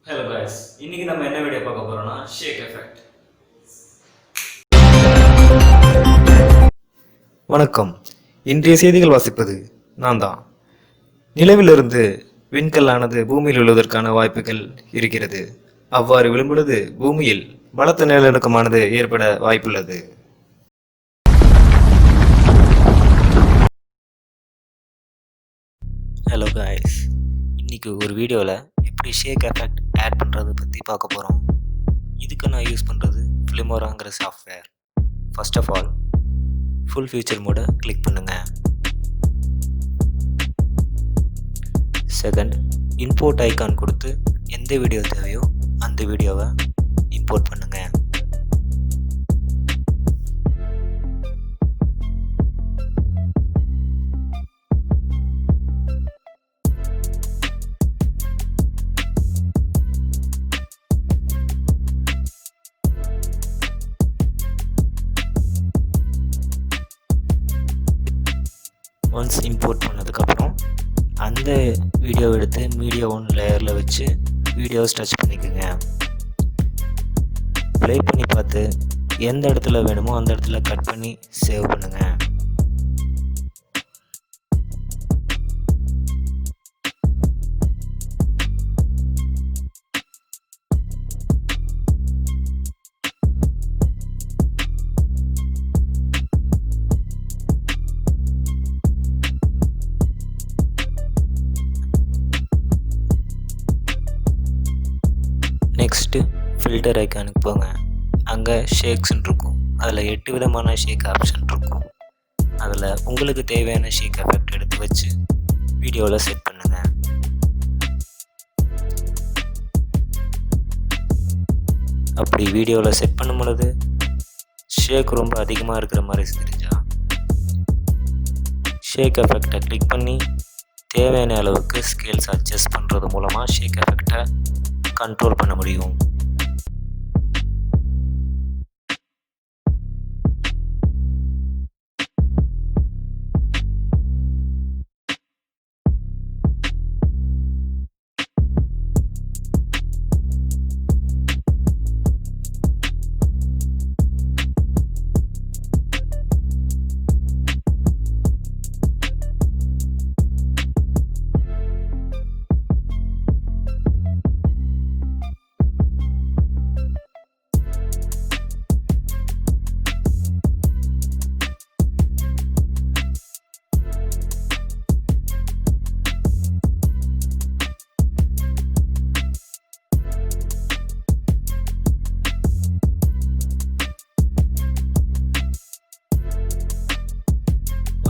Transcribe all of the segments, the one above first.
Hello guys, இன்னைக்கு நம்ம என்ன வீடியோ பார்க்க போறோம்னா ஷேக் எஃபெக்ட். வணக்கம். இன்றைய செய்திகள் வாசிப்பது நான் தான். நிலவிலிருந்து விண்கல்லானது பூமியில் விழுவதற்கான வாய்ப்புகள் இருக்கிறது. அவ்வாறு விழும்பொழுது பூமியில் பலத்த நிலநடுக்கமானது ஏற்பட வாய்ப்புள்ளது. ஹலோ காய்ஸ், இன்றைக்கி ஒரு வீடியோவில் எப்படி ஷேக் எஃபெக்ட் ஆட் பண்ணுறது பற்றி பார்க்க போகிறோம். இதுக்கு நான் யூஸ் பண்ணுறது ஃபிலிமோராங்கிற software. First of all full feature மோடை கிளிக் பண்ணுங்கள். செகண்ட், இம்போர்ட் ஐக்கான் கொடுத்து எந்த வீடியோ தேவையோ அந்த வீடியோவை இம்போர்ட் பண்ணுங்கள். ஒன்ஸ் இம்போர்ட் பண்ணதுக்கப்புறம் அந்த வீடியோ எடுத்து மீடியா 1 லேயரில் வச்சு வீடியோவை ஸ்ட்ரெச் பண்ணிக்கோங்க. ப்ளே பண்ணி பார்த்து எந்த இடத்துல வேணுமோ அந்த இடத்துல கட் பண்ணி சேவ் பண்ணுங்கள். நெக்ஸ்ட்டு ஃபில்டர் ஐக்கானுக்கு போங்க. அங்கே ஷேக்ஸ்ன்னு இருக்கும். அதில் 8 விதமான ஷேக் ஆப்ஷன் இருக்கும். அதில் உங்களுக்கு தேவையான ஷேக் எஃபெக்ட் எடுத்து வச்சு வீடியோவில் செட் பண்ணுங்கள். அப்படி வீடியோவில் செட் பண்ணும் பொழுது ஷேக் ரொம்ப அதிகமாக இருக்கிற மாதிரி தெரிஞ்சா ஷேக் எஃபெக்டை கிளிக் பண்ணி தேவையான அளவுக்கு ஸ்கேல்ஸ் அட்ஜஸ்ட் பண்ணுறது மூலமாக ஷேக் எஃபெக்டை கண்ட்ரோல் பண்ண முடியும்.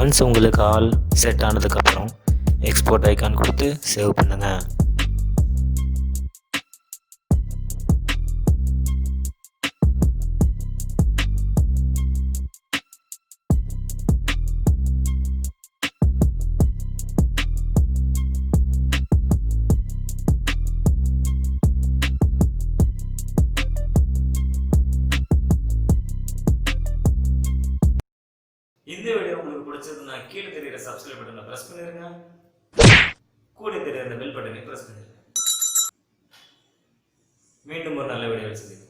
ஒன்ஸ் உங்களுக்கு ஆல் செட் ஆனதுக்கப்புறம் எக்ஸ்போர்ட் ஐக்கான் கொடுத்து சேவ் பண்ணுங்கள். இந்த வீடியோ உங்களுக்கு பிடிச்சதுன்னா கீழே தெரியுற சப்ஸ்கிரைப் பட்டனை பிரஸ் பண்ணிருங்க. கூட தெரியுற அந்த பெல் பட்டனை பிரஸ் பண்ணிருங்க. மீண்டும் ஒரு நல்ல வீடியோ வச்சுக்கிறேன்.